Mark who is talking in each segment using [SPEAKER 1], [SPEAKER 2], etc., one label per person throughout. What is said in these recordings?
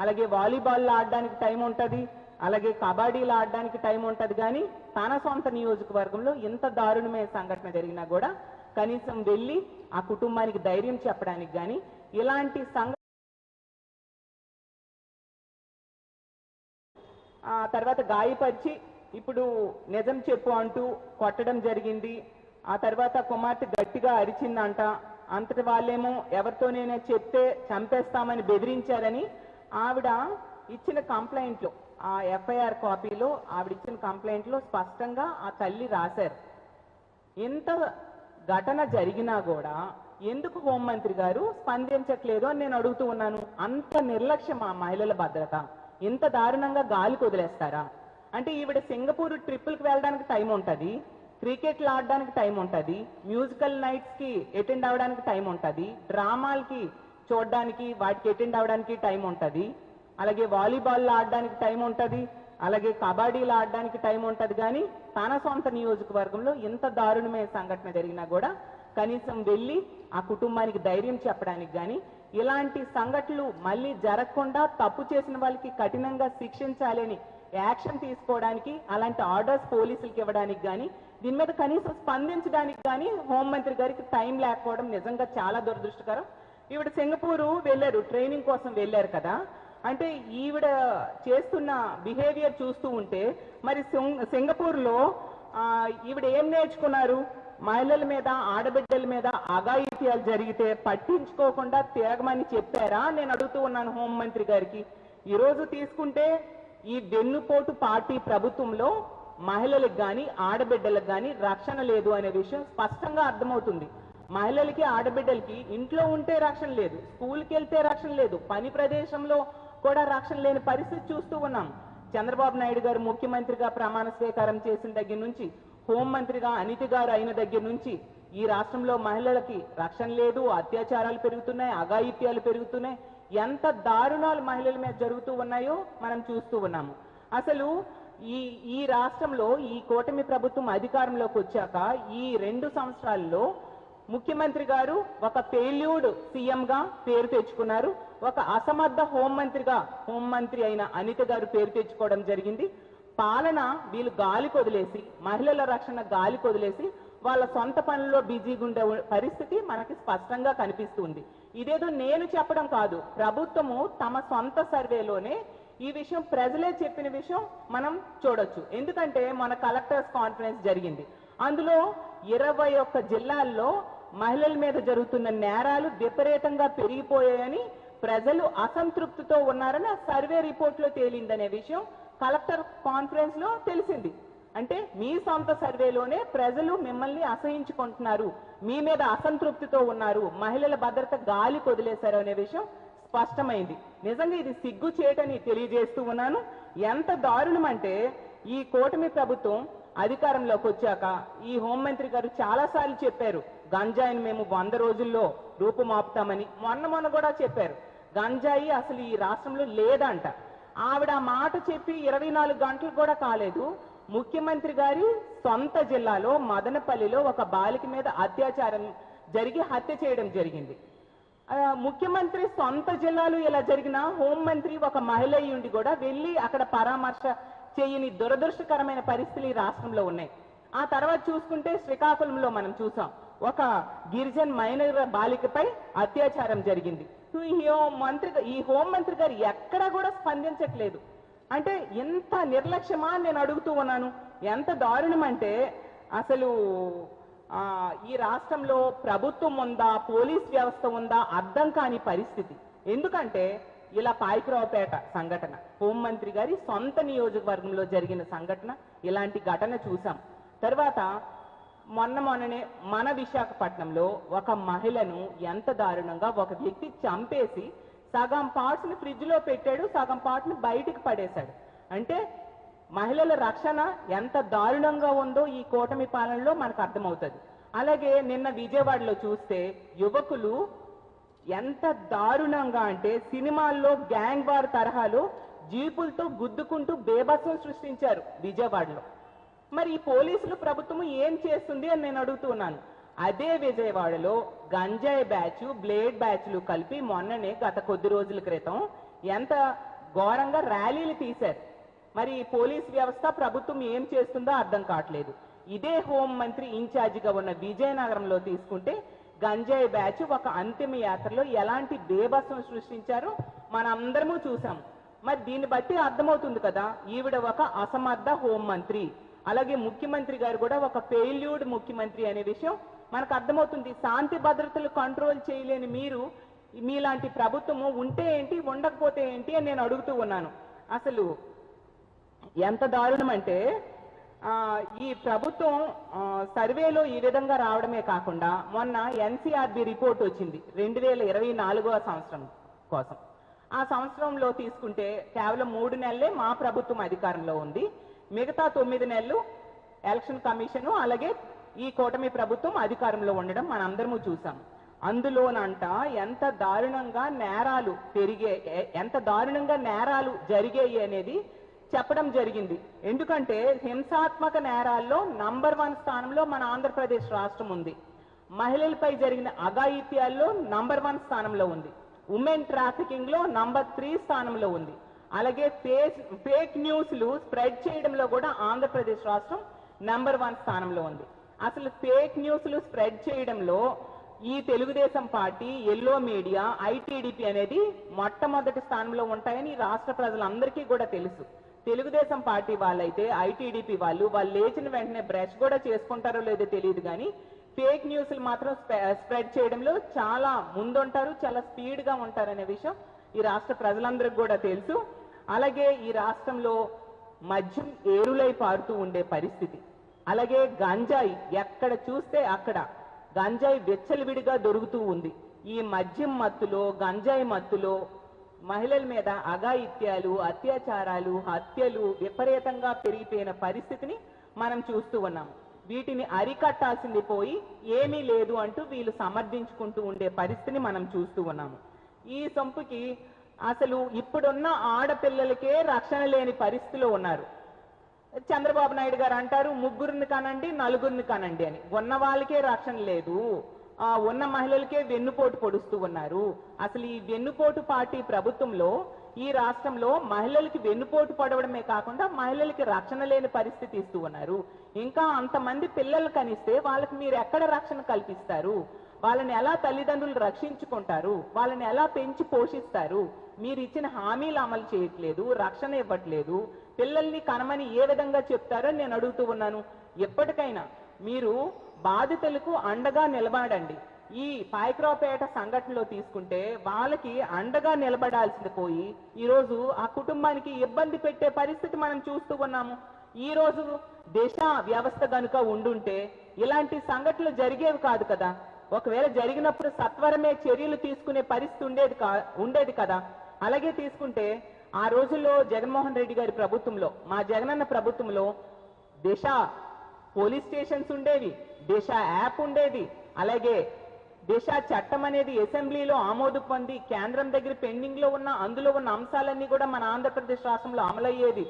[SPEAKER 1] అలాగే వాలీబాల్ ఆడడానికి టైం ఉంటుంది, అలాగే కబడ్డీలు ఆడడానికి టైం ఉంటుంది. కానీ తన సొంత నియోజకవర్గంలో ఇంత దారుణమైన సంఘటన జరిగినా కూడా కనీసం వెళ్ళి ఆ కుటుంబానికి ధైర్యం చెప్పడానికి కానీ ఇలాంటి తర్వాత గాయపరిచి ఇప్పుడు నిజం చెప్పు అంటూ కొట్టడం జరిగింది. ఆ తర్వాత కుమార్తె గట్టిగా అరిచిందంట. అంతటి వాళ్ళేమో ఎవరితోనైనా చెప్తే చంపేస్తామని బెదిరించారని ఆవిడ ఇచ్చిన కంప్లైంట్లో, ఆ ఎఫ్ఐఆర్ కాపీలో ఆవిడ ఇచ్చిన కంప్లైంట్లో స్పష్టంగా ఆ తల్లి రాశారు. ఇంత ఘటన జరిగినా కూడా ఎందుకు హోంమంత్రి గారు స్పందించట్లేదు అని నేను అడుగుతూ ఉన్నాను. అంత నిర్లక్ష్యం ఆ మహిళల భద్రత, ఇంత దారుణంగా గాలికి వదిలేస్తారా? అంటే ఈవిడ సింగపూర్ ట్రిప్పులకు వెళ్ళడానికి టైం ఉంటుంది, క్రికెట్లు ఆడడానికి టైం ఉంటుంది, మ్యూజికల్ నైట్స్కి అటెండ్ అవ్వడానికి టైం ఉంటుంది, డ్రామాలకి చూడడానికి వాటికి అటెండ్ అవ్వడానికి టైం ఉంటుంది, అలాగే వాలీబాల్ ఆడడానికి టైం ఉంటుంది, అలాగే కబడ్డీలు ఆడడానికి టైం ఉంటుంది. కానీ తన సొంత నియోజకవర్గంలో ఇంత దారుణమైన సంఘటన జరిగినా కూడా కనీసం వెళ్ళి ఆ కుటుంబానికి ధైర్యం చెప్పడానికి కానీ ఇలాంటి సంఘటనలు మళ్ళీ జరగకుండా తప్పు చేసిన వాళ్ళకి కఠినంగా శిక్షించాలని యాక్షన్ తీసుకోవడానికి, అలాంటి ఆర్డర్స్ పోలీసులకు ఇవ్వడానికి కానీ దీని మీద కనీసం స్పందించడానికి కానీ హోంమంత్రి గారికి టైం లేకపోవడం నిజంగా చాలా దురదృష్టకరం. ఈవిడ సింగపూరు వెళ్ళారు, ట్రైనింగ్ కోసం వెళ్ళారు కదా. అంటే ఈవిడ చేస్తున్న బిహేవియర్ చూస్తూ ఉంటే మరి సింగపూర్లో ఈవిడ ఏం నేర్చుకున్నారు? మహిళల మీద, ఆడబిడ్డల మీద అఘాయిత్యాలు జరిగితే పట్టించుకోకుండా తిరగమని చెప్పారా? నేను అడుగుతూ ఉన్నాను హోంమంత్రి గారికి. ఈరోజు తీసుకుంటే ఈ వెన్నుపోటు పార్టీ ప్రభుత్వంలో మహిళలకు కానీ ఆడబిడ్డలకు కానీ రక్షణ లేదు అనే విషయం స్పష్టంగా అర్థమవుతుంది. మహిళలకి, ఆడబిడ్డలకి ఇంట్లో ఉంటే రక్షణ లేదు, స్కూల్కి వెళ్తే రక్షణ లేదు, పని ప్రదేశంలో కూడా రక్షణ లేని పరిస్థితి చూస్తూ ఉన్నాం. చంద్రబాబు నాయుడు గారు ముఖ్యమంత్రిగా ప్రమాణ స్వీకారం చేసిన దగ్గర నుంచి, హోంమంత్రిగా అనిత గారు అయిన దగ్గర నుంచి ఈ రాష్ట్రంలో మహిళలకి రక్షణ లేదు, అత్యాచారాలు పెరుగుతున్నాయి, అఘాయిత్యాలు పెరుగుతున్నాయి, ఎంత దారుణాలు మహిళల మీద జరుగుతూ ఉన్నాయో మనం చూస్తూ ఉన్నాము. అసలు ఈ రాష్ట్రంలో ఈ కూటమి ప్రభుత్వం అధికారంలోకి వచ్చాక ఈ 2 సంవత్సరాల్లో ముఖ్యమంత్రి గారు ఒక ఫెయిల్యూర్డ్ సీఎంగా పేరు తెచ్చుకున్నారు, ఒక అసమర్థ హోంమంత్రి అయిన అనిత గారు పేరు తెచ్చుకోవడం జరిగింది. పాలన వీళ్ళు గాలికి వదిలేసి, మహిళల రక్షణ గాలికి వదిలేసి వాళ్ళ సొంత పనుల్లో బిజీగా ఉండే పరిస్థితి మనకి స్పష్టంగా కనిపిస్తుంది. ఇదేదో నేను చెప్పడం కాదు, ప్రభుత్వము తమ సొంత సర్వేలోనే ఈ విషయం ప్రజలే చెప్పిన విషయం మనం చూడొచ్చు. ఎందుకంటే మన కలెక్టర్స్ కాన్ఫరెన్స్ జరిగింది, అందులో 21 జిల్లాల్లో మహిళల మీద జరుగుతున్న నేరాలు విపరీతంగా పెరిగిపోయాయని, ప్రజలు అసంతృప్తితో ఉన్నారని ఆ సర్వే రిపోర్ట్లో తేలిందనే విషయం కలెక్టర్ కాన్ఫరెన్స్ లో తెలిసింది. అంటే మీ సొంత సర్వేలోనే ప్రజలు మిమ్మల్ని అసహించుకుంటున్నారు, మీ మీద అసంతృప్తితో ఉన్నారు, మహిళల భద్రత గాలి వదిలేశారు అనే విషయం స్పష్టమైంది. నిజంగా ఇది సిగ్గు చేయటని తెలియజేస్తూ ఉన్నాను. ఎంత దారుణం అంటే ఈ కూటమి ప్రభుత్వం అధికారంలోకి వచ్చాక ఈ హోంమంత్రి గారు చాలాసార్లు చెప్పారు గంజాయిని మేము 100 రోజుల్లో రూపుమాపుతామని. మొన్న కూడా చెప్పారు గంజాయి అసలు ఈ రాష్ట్రంలో లేదంట. ఆవిడ మాట చెప్పి 24 గంటలు కూడా కాలేదు, ముఖ్యమంత్రి గారి సొంత జిల్లాలో మదనపల్లిలో ఒక బాలిక మీద అత్యాచారం జరిగి హత్య చేయడం జరిగింది. ముఖ్యమంత్రి సొంత జిల్లాలో ఇలా జరిగిన హోంమంత్రి ఒక మహిళ ఉండి కూడా వెళ్ళి అక్కడ పరామర్శ చేయని దురదృష్టకరమైన పరిస్థితులు ఈ రాష్ట్రంలో ఉన్నాయి. ఆ తర్వాత చూసుకుంటే శ్రీకాకుళంలో మనం చూసాం, ఒక గిరిజన్ మైనర్ బాలికపై అత్యాచారం జరిగింది. ఈ హోంమంత్రి గారు ఎక్కడా కూడా స్పందించట్లేదు. అంటే ఎంత నిర్లక్ష్యమా నేను అడుగుతూ ఉన్నాను. ఎంత దారుణం అంటే అసలు ఈ రాష్ట్రంలో ప్రభుత్వం ఉందా, పోలీస్ వ్యవస్థ ఉందా అర్థం కాని పరిస్థితి. ఎందుకంటే ఇలా పాయకరావుపేట సంఘటన, హోంమంత్రి గారి సొంత నియోజకవర్గంలో జరిగిన సంఘటన, ఇలాంటి ఘటన చూసాం. తర్వాత మొన్ననే మన విశాఖపట్నంలో ఒక మహిళను ఎంత దారుణంగా ఒక వ్యక్తి చంపేసి సగం పార్ట్స్ ని ఫ్రిడ్జ్ లో పెట్టాడు, సగం పార్ట్ ని బయటికి పడేశాడు. అంటే మహిళల రక్షణ ఎంత దారుణంగా ఉందో ఈ కూటమి పాలనలో మనకు అర్థమవుతుంది. అలాగే నిన్న విజయవాడలో చూస్తే యువకులు ఎంత దారుణంగా అంటే సినిమాల్లో గ్యాంగ్ వార్ తరహాలో జీపులతో గుద్దుకుంటూ బేభత్సం సృష్టించారు విజయవాడలో. మరి ఈ పోలీసులు ప్రభుత్వం ఏం చేస్తుంది అని నేను అడుగుతున్నాను. అదే విజయవాడలో గంజాయి బ్యాచ్, బ్లేడ్ బ్యాచ్లు కలిపి మొన్ననే గత కొద్ది రోజుల క్రితం ఎంత ఘోరంగా ర్యాలీలు తీశారు. మరి పోలీస్ వ్యవస్థ ప్రభుత్వం ఏం చేస్తుందో అర్థం కావట్లేదు. ఇదే హోం మంత్రి ఇన్ఛార్జిగా ఉన్న విజయనగరంలో తీసుకుంటే గంజాయి బ్యాచ్ ఒక అంతిమ యాత్రలో ఎలాంటి బేభత్సం సృష్టించారో మనందరము చూసాం. మరి దీన్ని బట్టి అర్థమవుతుంది కదా ఈవిడ ఒక అసమర్థ హోం మంత్రి, అలాగే ముఖ్యమంత్రి గారు కూడా ఒక ఫెయిల్యూర్డ్ ముఖ్యమంత్రి అనే విషయం మనకు అర్థమవుతుంది. శాంతి భద్రతలు కంట్రోల్ చేయలేని మీరు మీలాంటి ప్రభుత్వము ఉంటే ఏంటి ఉండకపోతే ఏంటి అని నేను అడుగుతూ ఉన్నాను. అసలు ఎంత దారుణం అంటే ఈ ప్రభుత్వం సర్వేలో ఈ విధంగా రావడమే కాకుండా మొన్న ఎన్సీఆర్బి రిపోర్ట్ వచ్చింది 2024వ సంవత్సరం కోసం. ఆ సంవత్సరంలో తీసుకుంటే కేవలం 3 నెలలే మా ప్రభుత్వం అధికారంలో ఉంది, మిగతా 9 నెలలు ఎలక్షన్ కమిషను అలాగే ఈ కూటమి ప్రభుత్వం అధికారంలో ఉండడం మనందరము చూసాం. అందులోనంట ఎంత దారుణంగా నేరాలు జరిగాయి అనేది చెప్పడం జరిగింది. ఎందుకంటే హింసాత్మక నేరాల్లో నంబర్ 1 స్థానంలో మన ఆంధ్రప్రదేశ్ రాష్ట్రం ఉంది. మహిళలపై జరిగిన అఘాయిత్యాల్లో నంబర్ 1 స్థానంలో ఉంది. ఉమెన్ ట్రాఫికింగ్ లో నంబర్ 3 స్థానంలో ఉంది. అలాగే ఫేక్ న్యూస్లు స్ప్రెడ్ చేయడంలో కూడా ఆంధ్రప్రదేశ్ రాష్ట్రం నంబర్ 1 స్థానంలో ఉంది. అసలు ఫేక్ న్యూస్లు స్ప్రెడ్ చేయడంలో ఈ Telugu Desam party, yellow media, ITDP అనేది మొట్టమొదటి స్థానంలో ఉంటాయని రాష్ట్ర ప్రజలందరికీ కూడా తెలుసు. తెలుగుదేశం పార్టీ వాళ్ళైతే ఐటీడీపీ వాళ్ళు లేచిన వెంటనే బ్రష్ కూడా చేసుకుంటారో లేదో తెలియదు, కానీ ఫేక్ న్యూస్లు మాత్రం స్ప్రెడ్ చేయడంలో చాలా ముందుంటారు, చాలా స్పీడ్గా ఉంటారనే విషయం ఈ రాష్ట్ర ప్రజలందరికీ కూడా తెలుసు. అలాగే ఈ రాష్ట్రంలో మద్యం ఏరులై పారుతూ ఉండే పరిస్థితి, అలాగే గంజాయి ఎక్కడ చూస్తే అక్కడ గంజాయి విచ్చలవిడిగా దొరుకుతూ ఉంది. ఈ మద్యం మత్తులో, గంజాయి మత్తులో మహిళల మీద అఘాయిత్యాలు, అత్యాచారాలు, హత్యలు విపరీతంగా పెరిగిపోయిన పరిస్థితిని మనం చూస్తూ ఉన్నాం. వీటిని అరికట్టాల్సింది పోయి ఏమీ లేదు అంటూ వీళ్ళు సమర్థించుకుంటూ ఉండే పరిస్థితిని మనం చూస్తూ ఉన్నాము. ఈ సొంపుకి అసలు ఇప్పుడున్న ఆడపిల్లలకే రక్షణ లేని పరిస్థితిలో ఉన్నారు. చంద్రబాబు నాయుడు గారు అంటారు 3 కనండి 4 కనండి అని. ఉన్న వాళ్ళకే రక్షణ లేదు, ఉన్న మహిళలకే వెన్నుపోటు పొడుస్తూ ఉన్నారు. అసలు ఈ వెన్నుపోటు పార్టీ ప్రభుత్వంలో ఈ రాష్ట్రంలో మహిళలకి వెన్నుపోటు పడవడమే కాకుండా మహిళలకి రక్షణ లేని పరిస్థితి ఇస్తూ ఉన్నారు. ఇంకా అంతమంది పిల్లలు కనిస్తే వాళ్ళకి మీరు ఎక్కడ రక్షణ కల్పిస్తారు? వాళ్ళని ఎలా తల్లిదండ్రులు రక్షించుకుంటారు? వాళ్ళని ఎలా పెంచి పోషిస్తారు? మీరు ఇచ్చిన హామీలు అమలు చేయట్లేదు, రక్షణ ఇవ్వట్లేదు. పిల్లల్ని కనమని ఏ విధంగా చెప్తారో నేను అడుగుతూ ఉన్నాను. ఎప్పటికైనా మీరు బాధితులకు అండగా నిలబడండి. ఈ పాయకరావుపేట సంఘటనలో తీసుకుంటే వాళ్ళకి అండగా నిలబడాల్సింది పోయి ఈరోజు ఆ కుటుంబానికి ఇబ్బంది పెట్టే పరిస్థితి మనం చూస్తూ ఉన్నాము. ఈ రోజు దేశ వ్యవస్థ గనుక ఉండుంటే ఇలాంటి సంఘటనలు జరిగేవి కాదు కదా. ఒకవేళ జరిగినప్పుడు సత్వరమే చర్యలు తీసుకునే పరిస్థితి ఉండేది కదా. అలాగే తీసుకుంటే ఆ రోజుల్లో జగన్మోహన్ రెడ్డి గారి ప్రభుత్వంలో, మా జగనన్న ప్రభుత్వంలో దిశ పోలీస్ స్టేషన్స్ ఉండేవి, దిశ యాప్ ఉండేది, అలాగే దిశ చట్టం అనేది అసెంబ్లీలో ఆమోదం పొంది కేంద్రం దగ్గర పెండింగ్ లో ఉన్న అందులో ఉన్న అంశాలన్నీ కూడా మన ఆంధ్రప్రదేశ్ రాష్ట్రంలో అమలయ్యేది.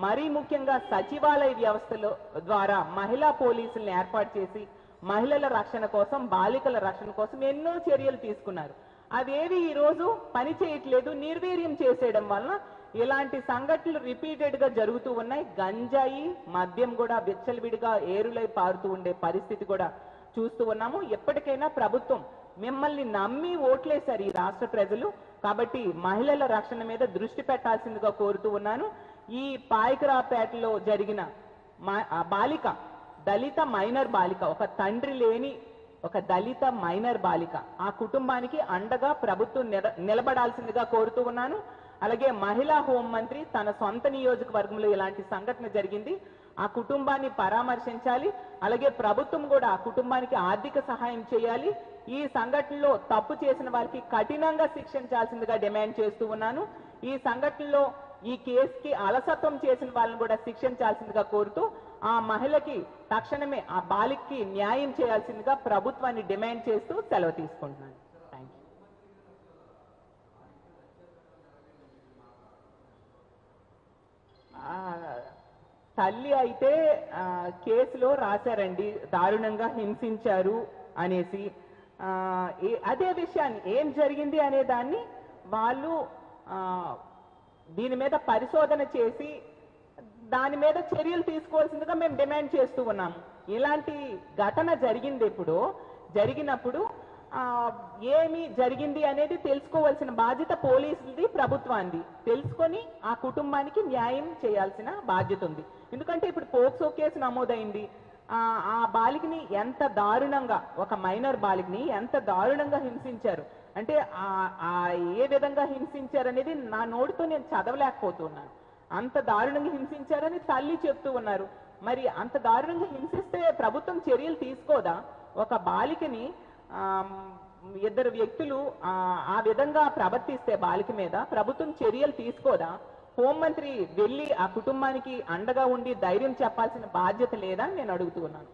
[SPEAKER 1] మరీ ముఖ్యంగా సచివాలయ వ్యవస్థలో ద్వారా మహిళా పోలీసులను ఏర్పాటు చేసి మహిళల రక్షణ కోసం, బాలికల రక్షణ కోసం ఎన్నో చర్యలు తీసుకున్నారు. అవేవి ఈ రోజు పని చేయట్లేదు. నిర్వీర్యం చేసేయడం వలన ఇలాంటి సంఘటనలు రిపీటెడ్ గా జరుగుతూ ఉన్నాయి. గంజాయి, మద్యం కూడా విచ్చలవిడిగా ఏరులై పారుతూ ఉండే పరిస్థితి కూడా చూస్తూ ఉన్నాము. ఎప్పటికైనా ప్రభుత్వం మిమ్మల్ని నమ్మి ఓట్లేశారు ఈ రాష్ట్ర ప్రజలు, కాబట్టి మహిళల రక్షణ మీద దృష్టి పెట్టాల్సిందిగా కోరుతూ ఉన్నాను. ఈ పాయకరావుపేటలో జరిగిన బాలిక, దళిత మైనర్ బాలిక, ఒక తండ్రి లేని ఒక దళిత మైనర్ బాలిక, ఆ కుటుంబానికి అండగా ప్రభుత్వం నిలబడాల్సిందిగా కోరుతూ ఉన్నాను. అలాగే మహిళా హోంమంత్రి తన సొంత నియోజకవర్గంలో ఇలాంటి సంఘటన జరిగింది, ఆ కుటుంబాన్ని పరామర్శించాలి. అలాగే ప్రభుత్వం కూడా ఆ కుటుంబానికి ఆర్థిక సహాయం చేయాలి. ఈ సంఘటనలో తప్పు చేసిన వారికి కఠినంగా శిక్షించాల్సిందిగా డిమాండ్ చేస్తూ ఉన్నాను. ఈ సంఘటనలో ఈ కేసుకి అలసత్వం చేసిన వాళ్ళని కూడా శిక్షించాల్సిందిగా కోరుతూ ఆ మహిళకి తక్షణమే, ఆ బాలికకి న్యాయం చేయాల్సిందిగా ప్రభుత్వాన్ని డిమాండ్ చేస్తూ సెలవు తీసుకుంటున్నాను. Thank you. తల్లి అయితే కేసులో రాశారండి, దారుణంగా హింసించారు అనేసి. అదే విషయాన్ని ఏం జరిగింది అనే దాన్ని వాళ్ళు దీని మీద పరిశోధన చేసి దాని మీద చర్యలు తీసుకోవాల్సిందిగా మేము డిమాండ్ చేస్తూ ఉన్నాము. ఇలాంటి ఘటన జరిగినప్పుడు ఏమి జరిగింది అనేది తెలుసుకోవాల్సిన బాధ్యత పోలీసులది, ప్రభుత్వానికి. తెలుసుకొని ఆ కుటుంబానికి న్యాయం చేయాల్సిన బాధ్యత ఉంది. ఎందుకంటే ఇప్పుడు పోక్సో కేసు నమోదైంది. ఆ బాలికని ఎంత దారుణంగా, ఒక మైనర్ బాలికని ఎంత దారుణంగా హింసించారు అంటే ఏ విధంగా హింసించారు అనేది నా నోటితో నేను చదవలేకపోతున్నాను. అంత దారుణంగా హింసించారని తల్లి చెప్తూ ఉన్నారు. మరి అంత దారుణంగా హింసిస్తే ప్రభుత్వం చర్యలు తీసుకోదా? ఒక బాలికని ఇద్దరు వ్యక్తులు ఆ విధంగా ప్రవర్తిస్తే బాలిక మీద ప్రభుత్వం చర్యలు తీసుకోదా? హోంమంత్రి వెళ్ళి ఆ కుటుంబానికి అండగా ఉండి ధైర్యం చెప్పాల్సిన బాధ్యత లేదా అని నేను అడుగుతూ ఉన్నాను.